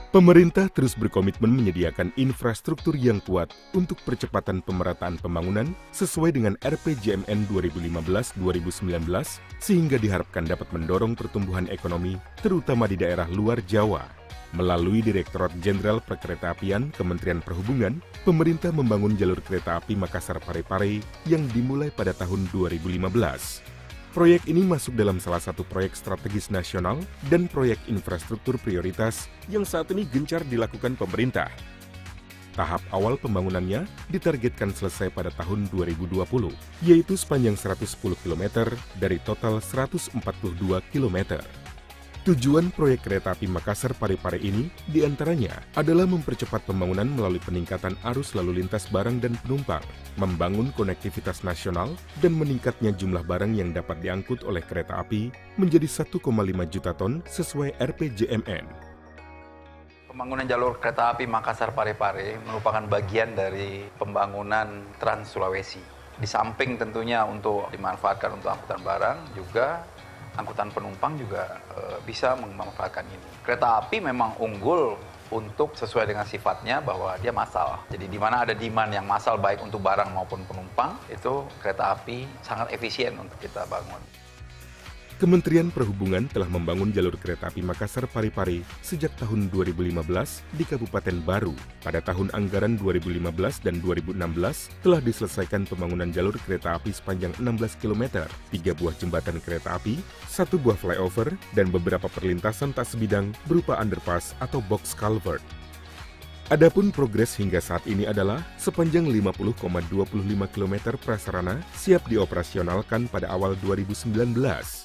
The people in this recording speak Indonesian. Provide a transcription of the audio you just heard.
Pemerintah terus berkomitmen menyediakan infrastruktur yang kuat untuk percepatan pemerataan pembangunan sesuai dengan RPJMN 2015-2019 sehingga diharapkan dapat mendorong pertumbuhan ekonomi terutama di daerah luar Jawa. Melalui Direktorat Jenderal Perkeretaapian Kementerian Perhubungan, pemerintah membangun jalur kereta api Makassar-Parepare yang dimulai pada tahun 2015. Proyek ini masuk dalam salah satu proyek strategis nasional dan proyek infrastruktur prioritas yang saat ini gencar dilakukan pemerintah. Tahap awal pembangunannya ditargetkan selesai pada tahun 2020, yaitu sepanjang 110 km dari total 142 km. Tujuan proyek kereta api Makassar-Parepare ini diantaranya adalah mempercepat pembangunan melalui peningkatan arus lalu lintas barang dan penumpang, membangun konektivitas nasional, dan meningkatnya jumlah barang yang dapat diangkut oleh kereta api menjadi 1,5 juta ton sesuai RPJMN. Pembangunan jalur kereta api Makassar-Parepare merupakan bagian dari pembangunan Trans Sulawesi. Di samping tentunya untuk dimanfaatkan untuk angkutan barang, juga angkutan penumpang juga bisa memanfaatkan ini. Kereta api memang unggul untuk sesuai dengan sifatnya bahwa dia massal. Jadi di mana ada demand yang massal baik untuk barang maupun penumpang, itu kereta api sangat efisien untuk kita bangun. Kementerian Perhubungan telah membangun jalur kereta api Makassar-Parepare sejak tahun 2015 di Kabupaten Baru. Pada tahun anggaran 2015 dan 2016 telah diselesaikan pembangunan jalur kereta api sepanjang 16 km, 3 buah jembatan kereta api, 1 buah flyover, dan beberapa perlintasan tak sebidang berupa underpass atau box culvert. Adapun progres hingga saat ini adalah sepanjang 50,25 km prasarana siap dioperasionalkan pada awal 2019.